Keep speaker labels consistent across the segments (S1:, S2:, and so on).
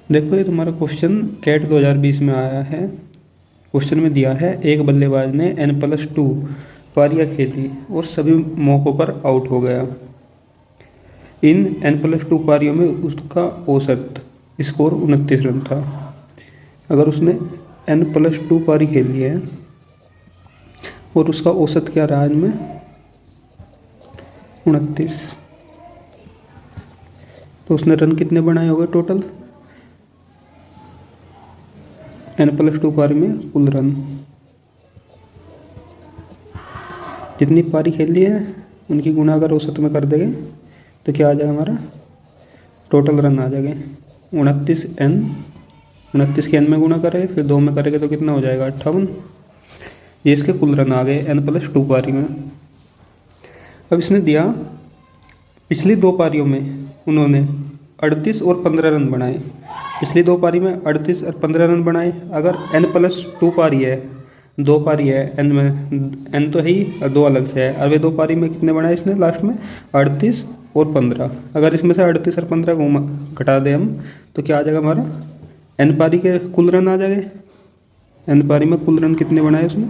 S1: देखो ये तुम्हारा क्वेश्चन कैट 2020 में आया है। क्वेश्चन में दिया है एक बल्लेबाज ने N+2 पारियां खेली और सभी मौकों पर आउट हो गया। इन N+2 पारियों में उसका औसत स्कोर 29 रन था। अगर उसने N+2 पारी खेली है और उसका औसत क्या रहा इनमें 29, तो उसने रन कितने बनाए होंगे टोटल N+2 पारी में कुल रन जितनी पारी खेल ली है उनकी गुणा अगर औसत में कर देंगे तो क्या आ जाएगा हमारा टोटल रन आ जाएंगे 29N। 29 के N में गुणा करेंगे फिर 2 में करेंगे तो कितना हो जाएगा 58। ये इसके कुल रन आ गए N+2 पारी में। अब इसने दिया पिछली 2 पारियों में उन्होंने 38 और 15 रन बनाए। पिछली 2 पारी में 38 और 15 रन बनाए। अगर N+2 पारी है, 2 पारी है, N में N तो है ही और 2 अलग से है। और वे 2 पारी में कितने बनाए इसने लास्ट में 38 और 15। अगर इसमें से 38 और 15 को घटा दें हम तो क्या आ जाएगा हमारा N पारी के कुल रन आ जाएंगे। N पारी में कुल रन कितने बनाए उसने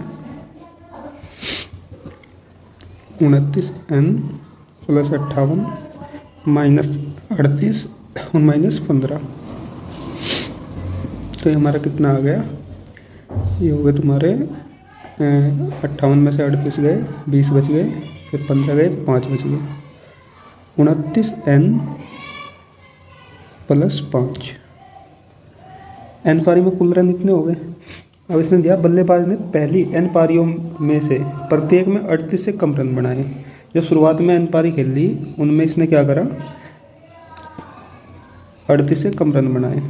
S1: 29N + 58 - 38 और -15। तो ये हमारा कितना आ गया, ये हो गए तुम्हारे 58 में से 38 गए, 20 बच गए, फिर 15 गए तो 5 बच गए। 29N + 5 N पारी में कुल रन इतने हो गए। अब इसने दिया बल्लेबाज ने पहली N पारियों में से प्रत्येक में 38 से कम रन बनाए। जो शुरुआत में N पारी खेल ली उनमें इसने क्या करा 38 से कम रन बनाए।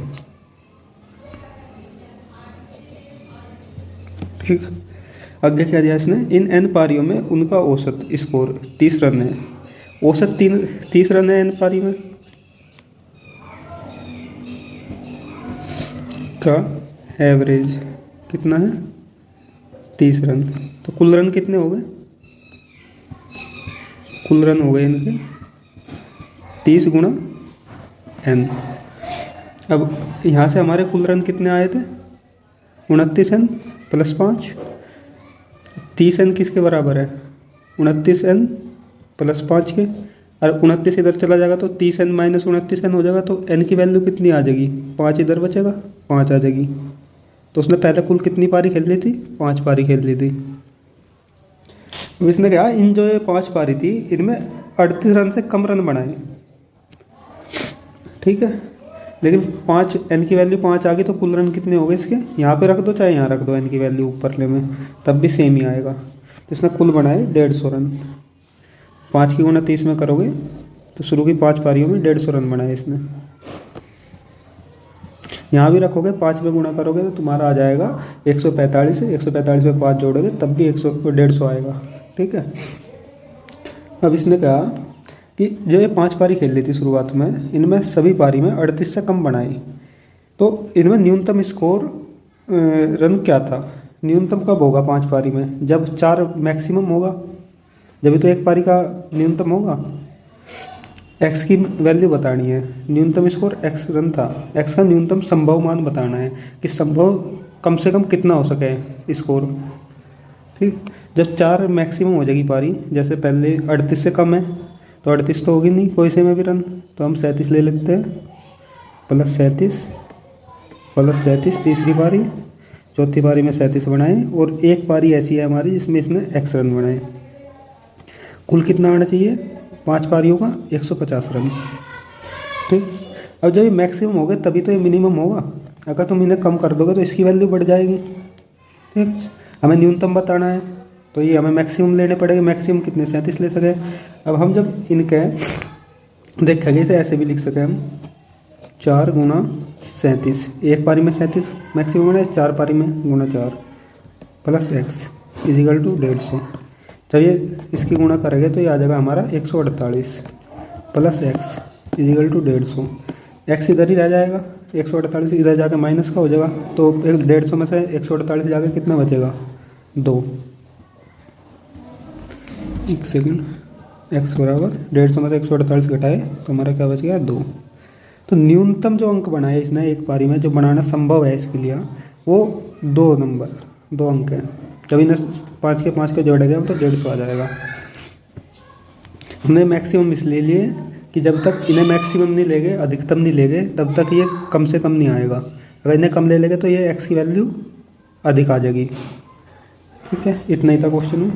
S1: ठीक, आगे क्या दिया इसने इन N पारियों में उनका औसत स्कोर 30 रन है। औसत 30 रन है N पारी में का एवरेज कितना है 30 रन। तो कुल रन कितने हो गए, कुल रन हो गए इनके 30 × N। अब यहाँ से हमारे कुल रन कितने आए थे 29N + 5। 30N किसके बराबर है 29N + 5 के। और 29 इधर चला जाएगा तो 30N - 29N हो जाएगा। तो N की वैल्यू कितनी आ जाएगी 5 इधर बचेगा 5 आ जाएगी। तो उसने पहले कुल कितनी पारी खेल ली थी 5 पारी खेल ली थी। अब इसने कहा इन जो ये 5 पारी थी इनमें 38 रन से कम रन बनाए। ठीक है, लेकिन 5 N की वैल्यू 5 आ गई तो कुल रन कितने हो गए इसके, यहाँ पे रख दो चाहे यहाँ रख दो N की वैल्यू ऊपरले में तब भी सेम ही आएगा। तो इसने कुल बनाए 150 रन। 5 की गुणा 30 में करोगे तो शुरू की 5 पारियों में 150 रन बनाए इसने। यहाँ भी रखोगे 5 में गुणा करोगे तो तुम्हारा आ जाएगा 145। 145 में 5 जोड़ोगे तब भी 150 आएगा। ठीक है, अब इसने कहा कि जो ये 5 पारी खेल ली थी शुरुआत में इनमें सभी पारी में 38 से कम बनाई। तो इनमें न्यूनतम स्कोर रन क्या था, न्यूनतम कब होगा 5 पारी में जब 4 मैक्सिमम होगा, जब तो एक पारी का न्यूनतम होगा। एक्स की वैल्यू बतानी है, न्यूनतम स्कोर एक्स रन था। एक्स का न्यूनतम संभव मान बताना है कि संभव कम से कम कितना हो सके स्कोर। ठीक, जब 4 मैक्सिमम हो जाएगी पारी, जैसे पहले 38 से कम है तो 38 तो होगी नहीं कोई से में भी रन, तो हम 37 ले लेते हैं +37 +37 तीसरी पारी, चौथी पारी में 37 बनाए। और एक पारी ऐसी है हमारी जिसमें इसने एक्स रन बनाए। कुल कितना आना चाहिए 5 पारियों का 150 रन। ठीक, अब जब ये मैक्सिमम हो गए तभी तो ये मिनिमम होगा। अगर तुम इन्हें कम कर दोगे तो इसकी वैल्यू बढ़ जाएगी। ठीक, हमें न्यूनतम बताना है तो ये हमें मैक्सिमम लेने पड़ेंगे। मैक्सिमम कितने 37 ले सके। अब हम जब इनके देखेंगे इसे ऐसे भी लिख सकें हम 4 × 37। एक पारी में 37 मैक्सिमम है, 4 पारी में गुणा 4 + x = 150। जब ये इसकी गुणा करेंगे तो ये आ जाएगा हमारा 148 + x = 150। x इधर ही रह जाएगा, 148 इधर जाकर माइनस का हो जाएगा। तो 150 में से 148 जाकर कितना बचेगा 2। एक सेकेंड, x बराबर 150 में से 148 घटाए तो हमारा क्या बच गया 2। तो न्यूनतम जो अंक बनाया इसने एक पारी में, जो बनाना संभव है इसके लिए, वो 2 अंक है। जब इन्हें 5 के 5 को जोड़ेगा तो 150 आ जाएगा। हमने मैक्सिमम इसलिए लिए कि जब तक इन्हें मैक्सिमम नहीं लेंगे, अधिकतम नहीं लेंगे, तब तक ये कम से कम नहीं आएगा। अगर इन्हें कम ले लेंगे तो ये एक्स की वैल्यू अधिक आ जाएगी। ठीक है, इतना ही था क्वेश्चन में।